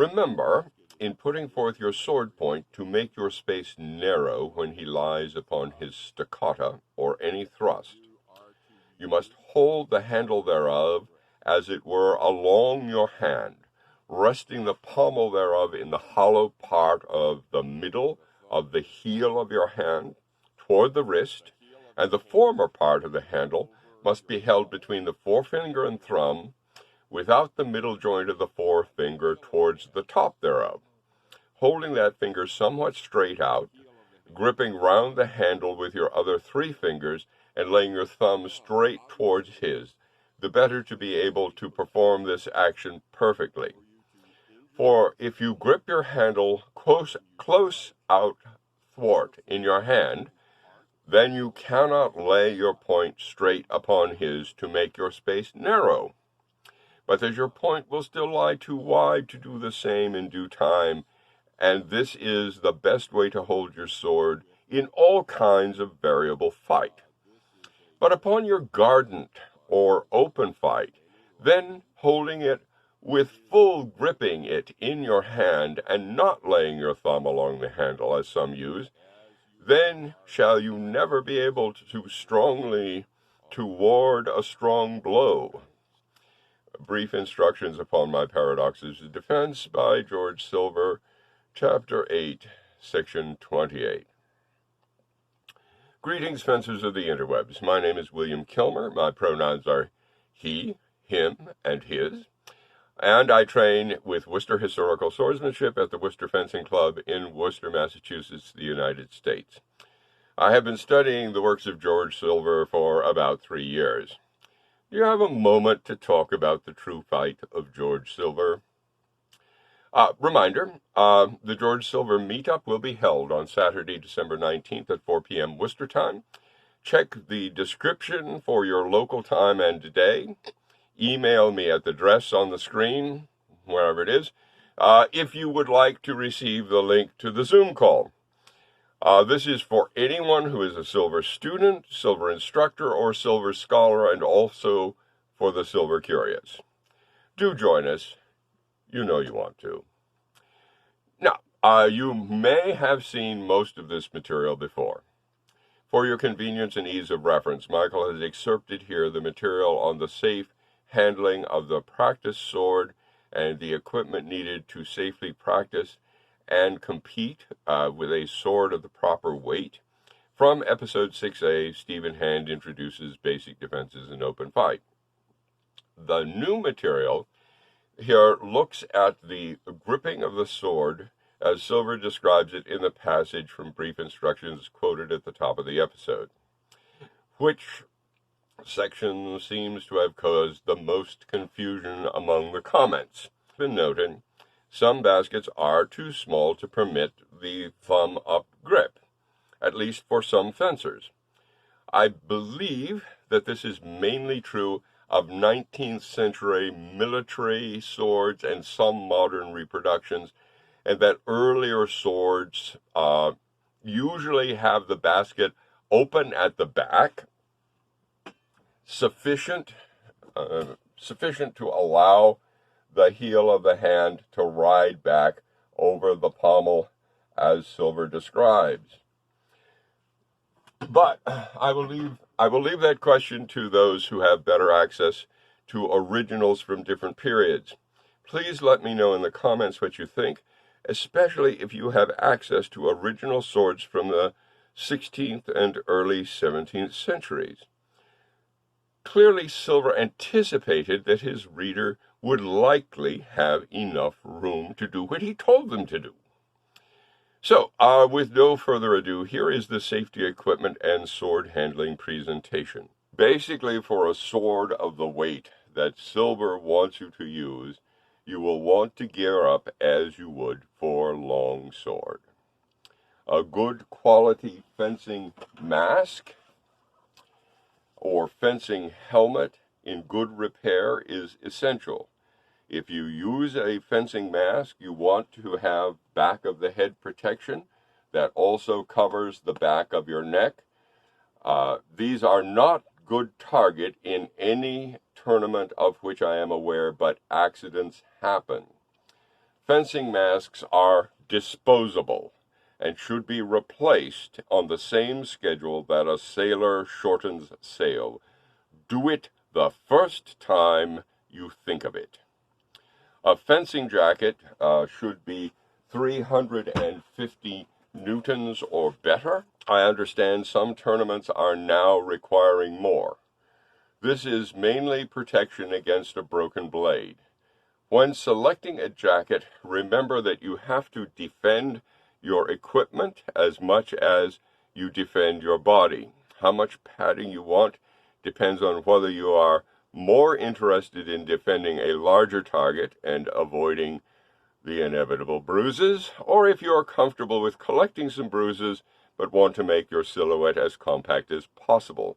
Remember, in putting forth your sword point, to make your space narrow when he lies upon his stoccata or any thrust. You must hold the handle thereof as it were along your hand, resting the pommel thereof in the hollow part of the middle of the heel of your hand toward the wrist, and the former part of the handle must be held between the forefinger and thumb, without the middle joint of the forefinger towards the top thereof, holding that finger somewhat straight out, gripping round the handle with your other 3 fingers, and laying your thumb straight towards his, the better to be able to perform this action perfectly. For if you grip your handle close out thwart in your hand, then you cannot lay your point straight upon his to make your space narrow, but as your point will still lie too wide to do the same in due time, and this is the best way to hold your sword in all kinds of variable fight. But upon your guardant or open fight, then holding it with full gripping it in your hand, and not laying your thumb along the handle as some use, then shall you never be able to strongly to ward a strong blow. Brief Instructions upon My Paradoxes of Defense by George Silver, Chapter 8, Section 28. Greetings, fencers of the interwebs. My name is William Kilmer. My pronouns are he, him, and his. And I train with Worcester Historical Swordsmanship at the Worcester Fencing Club in Worcester, Massachusetts, the United States. I have been studying the works of George Silver for about 3 years. Do you have a moment to talk about the true fight of George Silver? Reminder, the George Silver meetup will be held on Saturday, December 19th at 4 p.m. Worcester time. Check the description for your local time and day. Email me at the address on the screen, wherever it is, if you would like to receive the link to the Zoom call. This is for anyone who is a Silver student, Silver instructor, or Silver scholar, and also for the Silver curious. Do join us. You know you want to. Now, you may have seen most of this material before. For your convenience and ease of reference, Michael has excerpted here the material on the safe handling of the practice sword and the equipment needed to safely practice and compete with a sword of the proper weight. From episode 6A, Stephen Hand introduces basic defenses in open fight. The new material here looks at the gripping of the sword as Silver describes it in the passage from Brief Instructions quoted at the top of the episode, which section seems to have caused the most confusion among the comments. It's been noted, some baskets are too small to permit the thumb-up grip, at least for some fencers. I believe that this is mainly true of 19th century military swords and some modern reproductions, and that earlier swords usually have the basket open at the back, sufficient to allow the heel of the hand to ride back over the pommel as Silver describes. But I will leave that question to those who have better access to originals from different periods. Please let me know in the comments what you think, especially if you have access to original swords from the 16th and early 17th centuries. Clearly, Silver anticipated that his reader would likely have enough room to do what he told them to do. So, with no further ado, here is the safety equipment and sword handling presentation. Basically, for a sword of the weight that Silver wants you to use, you will want to gear up as you would for a long sword. A good quality fencing mask or fencing helmet in good repair is essential. If you use a fencing mask, you want to have back of the head protection that also covers the back of your neck. These are not good target in any tournament of which I am aware, but accidents happen. Fencing masks are disposable and should be replaced on the same schedule that a sailor shortens sail. Do it the first time you think of it. A fencing jacket should be 350 newtons or better. I understand some tournaments are now requiring more. This is mainly protection against a broken blade. When selecting a jacket, remember that you have to defend your equipment as much as you defend your body. How much padding you want depends on whether you are more interested in defending a larger target and avoiding the inevitable bruises, or if you are comfortable with collecting some bruises but want to make your silhouette as compact as possible.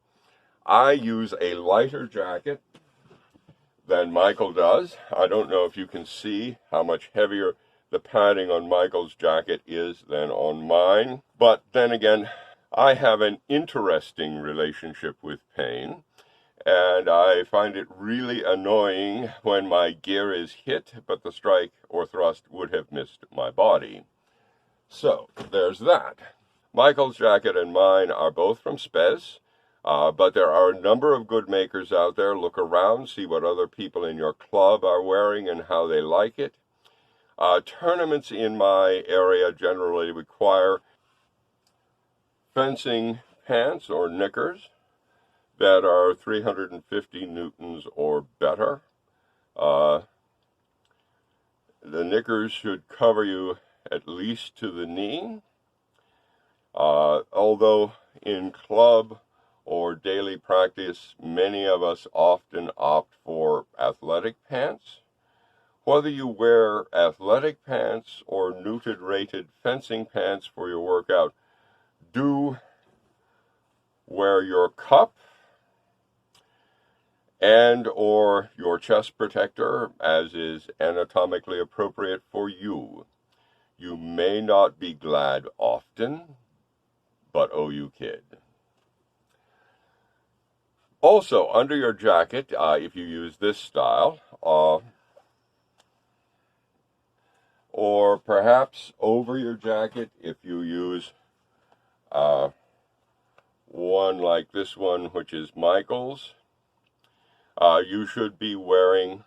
I use a lighter jacket than Michael does. I don't know if you can see how much heavier the padding on Michael's jacket is than on mine, but then again, I have an interesting relationship with pain, and I find it really annoying when my gear is hit, but the strike or thrust would have missed my body. So, there's that. Michael's jacket and mine are both from Spez, but there are a number of good makers out there. Look around, see what other people in your club are wearing and how they like it. Tournaments in my area generally require fencing pants or knickers that are 350 newtons or better. The knickers should cover you at least to the knee, although in club or daily practice, many of us often opt for athletic pants. Whether you wear athletic pants or neutered rated fencing pants for your workout, do wear your cup and or your chest protector as is anatomically appropriate for you. You may not be glad often, but oh you kid. Also, under your jacket, if you use this style, or perhaps over your jacket if you use one like this one, which is Michael's, you should be wearing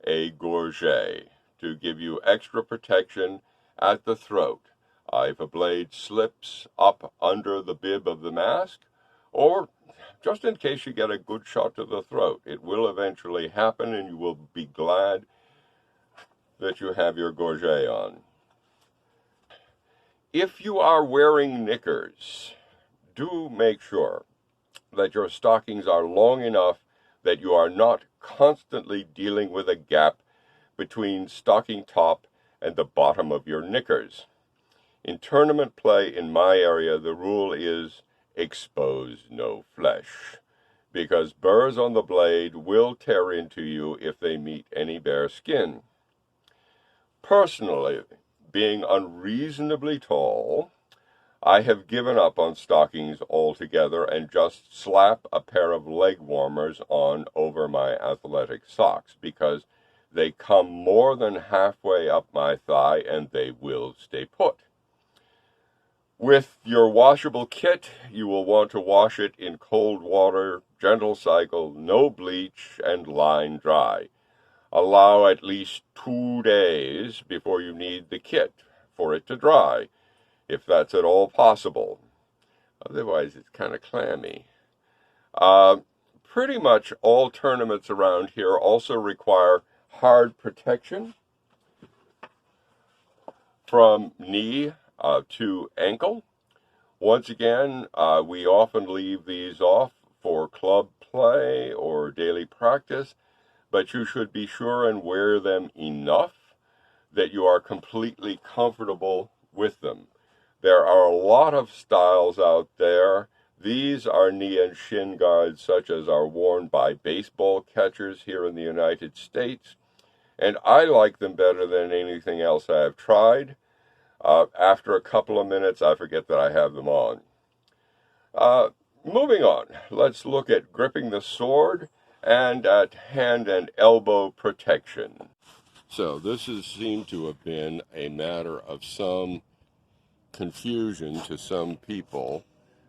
a gorget to give you extra protection at the throat. If a blade slips up under the bib of the mask, or just in case you get a good shot to the throat. It will eventually happen, and you will be glad that you have your gorget on. If you are wearing knickers, do make sure that your stockings are long enough that you are not constantly dealing with a gap between stocking top and the bottom of your knickers. In tournament play in my area, the rule is expose no flesh, because burrs on the blade will tear into you if they meet any bare skin. Personally, being unreasonably tall, I have given up on stockings altogether and just slap a pair of leg warmers on over my athletic socks, because they come more than halfway up my thigh and they will stay put. With your washable kit, you will want to wash it in cold water, gentle cycle, no bleach, and line dry. Allow at least 2 days before you need the kit for it to dry, if that's at all possible. Otherwise, it's kind of clammy. Pretty much all tournaments around here also require hard protection from knee to ankle. Once again, we often leave these off for club play or daily practice, but you should be sure and wear them enough that you are completely comfortable with them. There are a lot of styles out there. These are knee and shin guards such as are worn by baseball catchers here in the United States, and I like them better than anything else I have tried. After a couple of minutes, I forget that I have them on. Moving on, let's look at gripping the sword and at hand and elbow protection. So this has seemed to have been a matter of some confusion to some people.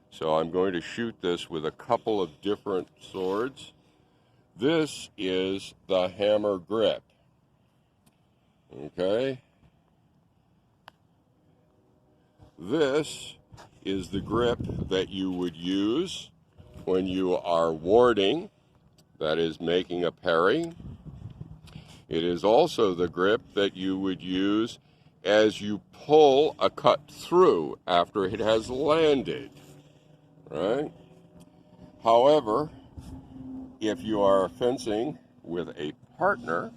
So I'm going to shoot this with a couple of different swords. This is the hammer grip. Okay. This is the grip that you would use when you are warding, that is making a parry. It is also the grip that you would use as you pull a cut through after it has landed, right? However, if you are fencing with a partner,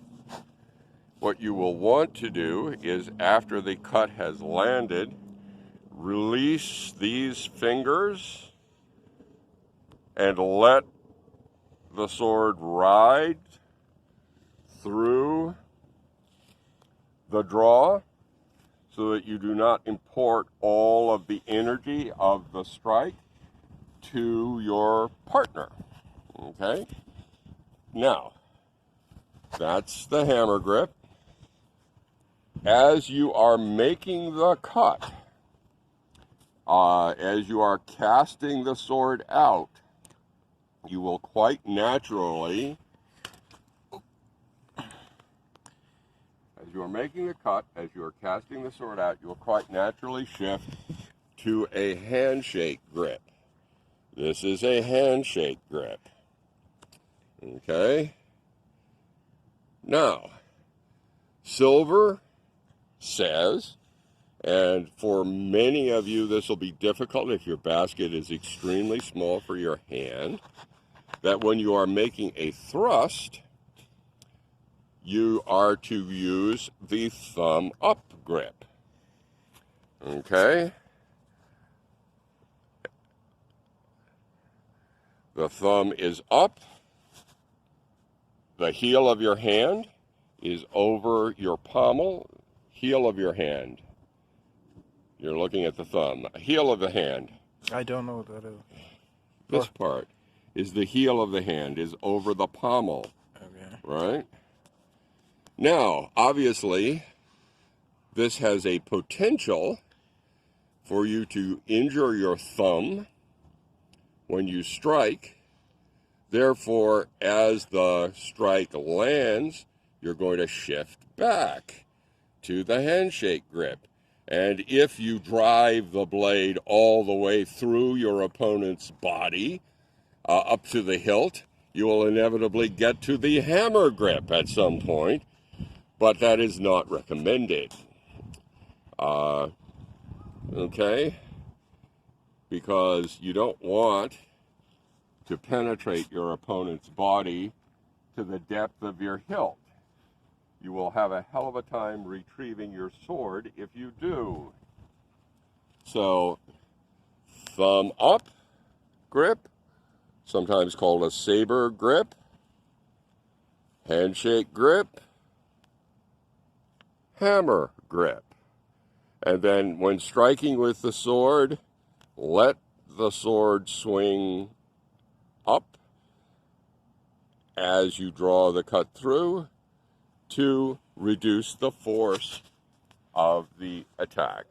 what you will want to do is, after the cut has landed, release these fingers and let the sword ride through the draw so that you do not import all of the energy of the strike to your partner. Okay? Now, that's the hammer grip. As you are making the cut, as you are casting the sword out, you will quite naturally, as you are making the cut, as you are casting the sword out, you will quite naturally shift to a handshake grip. This is a handshake grip. Okay? Now, Silver says, and for many of you this will be difficult if your basket is extremely small for your hand, that when you are making a thrust, you are to use the thumb up grip. Okay? The thumb is up. The heel of your hand is over your pommel, heel of your hand. You're looking at the thumb. Heel of the hand. I don't know what that is. This part is the heel of the hand, is over the pommel. Okay. Right? Now, obviously, this has a potential for you to injure your thumb when you strike. Therefore, as the strike lands, you're going to shift back to the handshake grip. And if you drive the blade all the way through your opponent's body, up to the hilt, you will inevitably get to the hammer grip at some point, but that is not recommended. Okay? Because you don't want to penetrate your opponent's body to the depth of your hilt. You will have a hell of a time retrieving your sword if you do. So, thumb up grip, sometimes called a saber grip, handshake grip, hammer grip. And then when striking with the sword, let the sword swing up as you draw the cut through to reduce the force of the attack.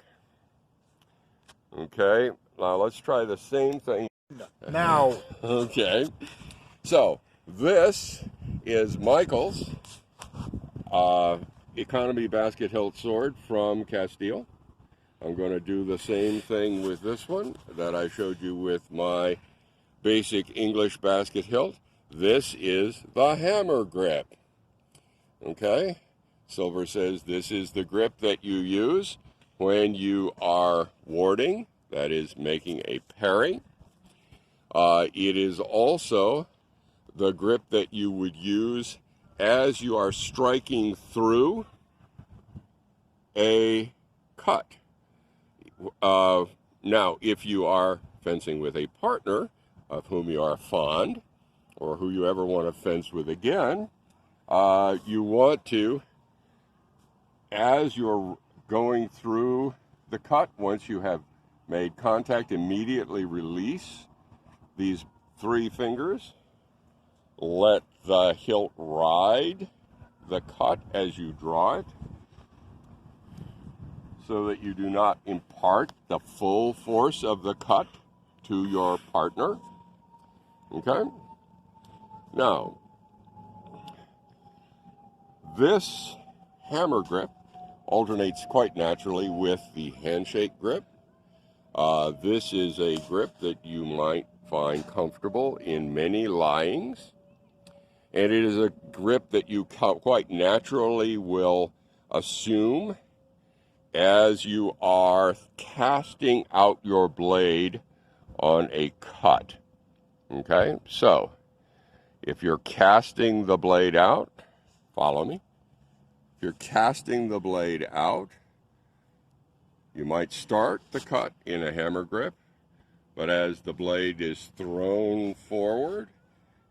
Okay, now let's try the same thing. Now. Okay, so this is Michael's economy basket hilt sword from Castile. I'm going to do the same thing with this one that I showed you with my basic English basket hilt. This is the hammer grip. Okay, Silver says this is the grip that you use when you are warding, that is making a parry. It is also the grip that you would use as you are striking through a cut. Now, if you are fencing with a partner of whom you are fond, or who you ever want to fence with again, you want to, as you're going through the cut, once you have made contact, immediately release these three fingers. Let the hilt ride the cut as you draw it, so that you do not impart the full force of the cut to your partner. Okay? Now, this hammer grip alternates quite naturally with the handshake grip. This is a grip that you might find comfortable in many lyings, and it is a grip that you quite naturally will assume as you are casting out your blade on a cut. Okay, so if you're casting the blade out, follow me. If you're casting the blade out, you might start the cut in a hammer grip, but as the blade is thrown forward,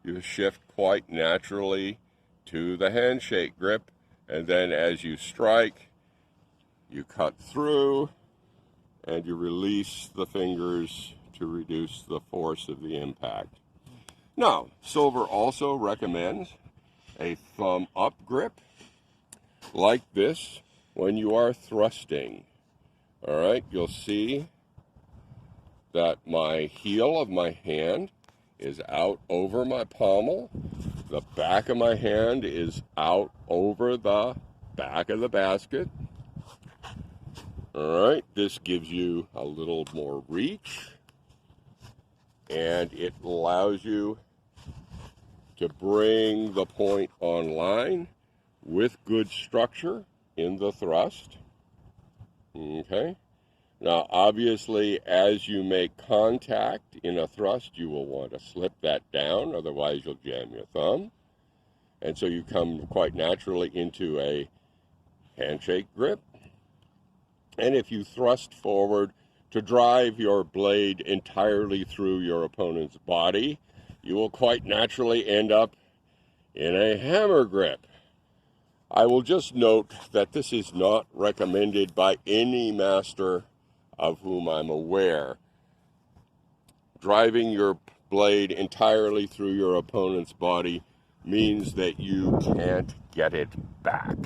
you shift quite naturally to the handshake grip, and then as you strike, you cut through and you release the fingers to reduce the force of the impact. Now, Silver also recommends a thumb up grip like this when you are thrusting. All right, you'll see that my heel of my hand is out over my pommel. The back of my hand is out over the back of the basket. All right, this gives you a little more reach, and it allows you to bring the point online with good structure in the thrust. Okay. Now, obviously, as you make contact in a thrust, you will want to slip that down, otherwise you'll jam your thumb. And so you come quite naturally into a handshake grip. And if you thrust forward to drive your blade entirely through your opponent's body, you will quite naturally end up in a hammer grip. I will just note that this is not recommended by any master of whom I'm aware. Driving your blade entirely through your opponent's body means that you can't get it back,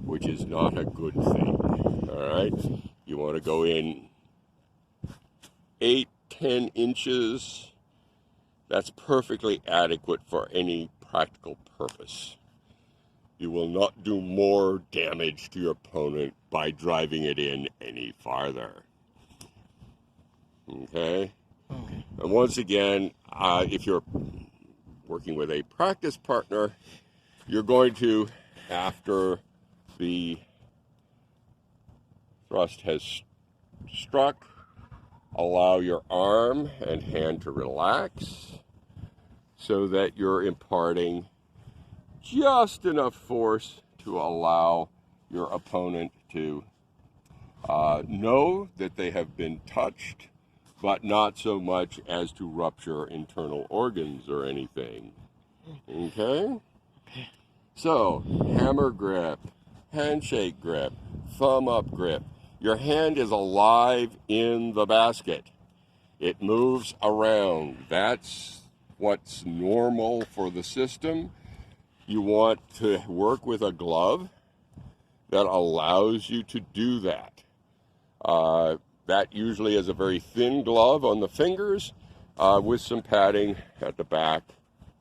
which is not a good thing. All right? You want to go in 8-10 inches. That's perfectly adequate for any practical purpose. You will not do more damage to your opponent by driving it in any farther. Okay? And once again, if you're working with a practice partner, you're going to, after the thrust has struck, allow your arm and hand to relax so that you're imparting just enough force to allow your opponent to know that they have been touched, but not so much as to rupture internal organs or anything. Okay? So, hammer grip, handshake grip, thumb up grip. Your hand is alive in the basket. It moves around. That's what's normal for the system. You want to work with a glove that allows you to do that. That usually is a very thin glove on the fingers with some padding at the back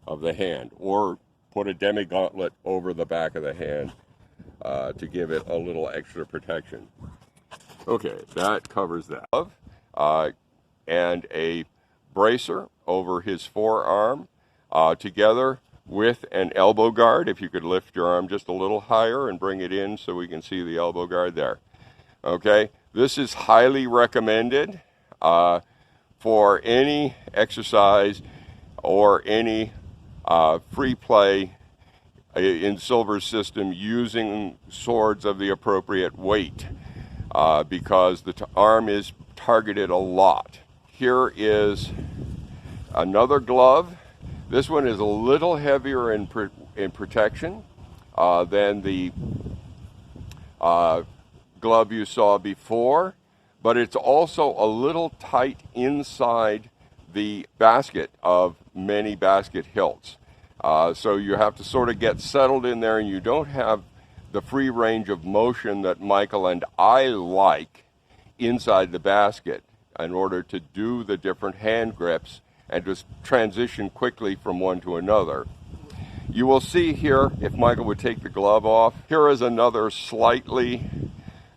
of the hand, or put a demi-gauntlet over the back of the hand to give it a little extra protection. Okay, that covers that. And a bracer over his forearm together with an elbow guard. If you could lift your arm just a little higher and bring it in so we can see the elbow guard there. Okay, this is highly recommended for any exercise or any free play in Silver's system using swords of the appropriate weight because the arm is targeted a lot. Here is another glove. This one is a little heavier in protection than the glove you saw before, but it's also a little tight inside the basket of many basket hilts. So you have to sort of get settled in there, and you don't have the free range of motion that Michael and I like inside the basket in order to do the different hand grips and just transition quickly from one to another. You will see here, if Michael would take the glove off, here is another slightly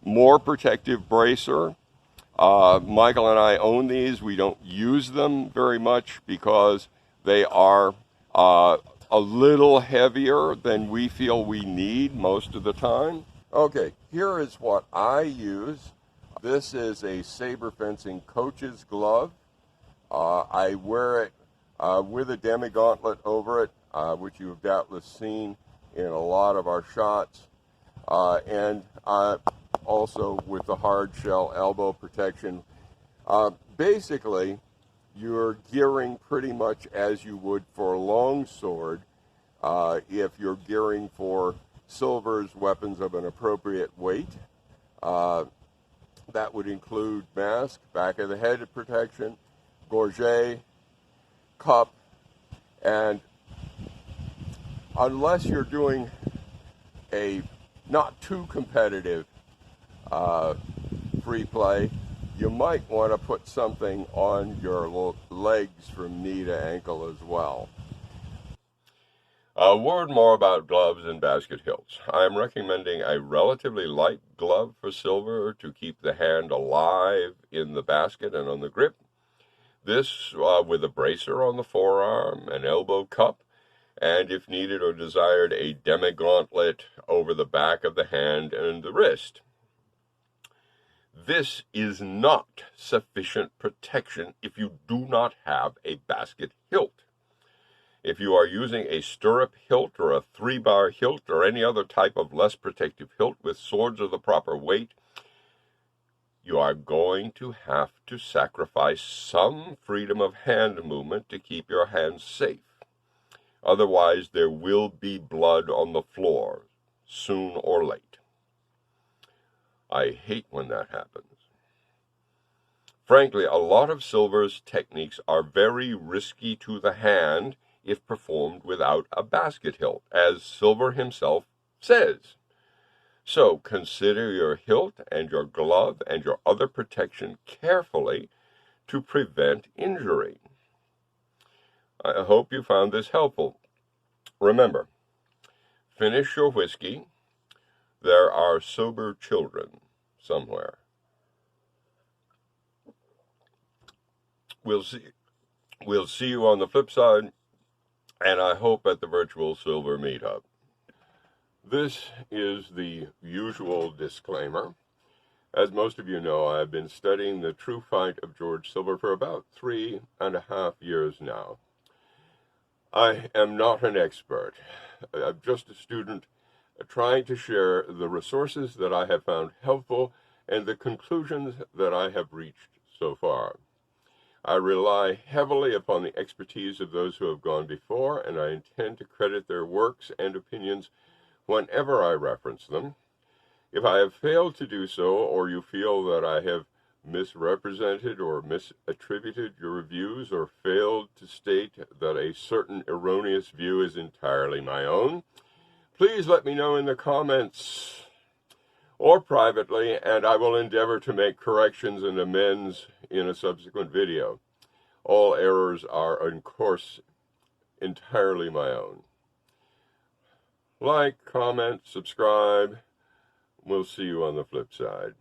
more protective bracer. Michael and I own these. We don't use them very much because they are a little heavier than we feel we need most of the time. Okay, here is what I use. This is a saber fencing coach's glove. I wear it with a demi-gauntlet over it, which you have doubtless seen in a lot of our shots, and also with the hard shell elbow protection. Basically, you're gearing pretty much as you would for a long sword if you're gearing for silver's weapons of an appropriate weight. That would include mask, back of the head protection, gorget, cup, and unless you're doing a not too competitive free play, you might want to put something on your legs from knee to ankle as well. A word more about gloves and basket hilts. I am recommending a relatively light glove for silver to keep the hand alive in the basket and on the grip. This with a bracer on the forearm, an elbow cup, and if needed or desired, a demi-gauntlet over the back of the hand and the wrist. This is not sufficient protection if you do not have a basket hilt. If you are using a stirrup hilt or a 3-bar hilt or any other type of less protective hilt with swords of the proper weight, you are going to have to sacrifice some freedom of hand movement to keep your hands safe. Otherwise, there will be blood on the floor, soon or late. I hate when that happens. Frankly, a lot of silver's techniques are very risky to the hand if performed without a basket hilt, as Silver himself says. So consider your hilt and your glove and your other protection carefully to prevent injury. I hope you found this helpful. Remember, finish your whiskey. There are sober children somewhere. We'll see you on the flip side, and I hope at the virtual silver meetup. This is the usual disclaimer. As most of you know, I've been studying the true fight of George Silver for about 3.5 years now. I am not an expert. I'm just a student trying to share the resources that I have found helpful and the conclusions that I have reached so far. I rely heavily upon the expertise of those who have gone before, and I intend to credit their works and opinions whenever I reference them. If I have failed to do so, or you feel that I have misrepresented or misattributed your views, or failed to state that a certain erroneous view is entirely my own, please let me know in the comments or privately, and I will endeavor to make corrections and amends in a subsequent video. All errors are, of course, entirely my own. Like, comment, subscribe. We'll see you on the flip side.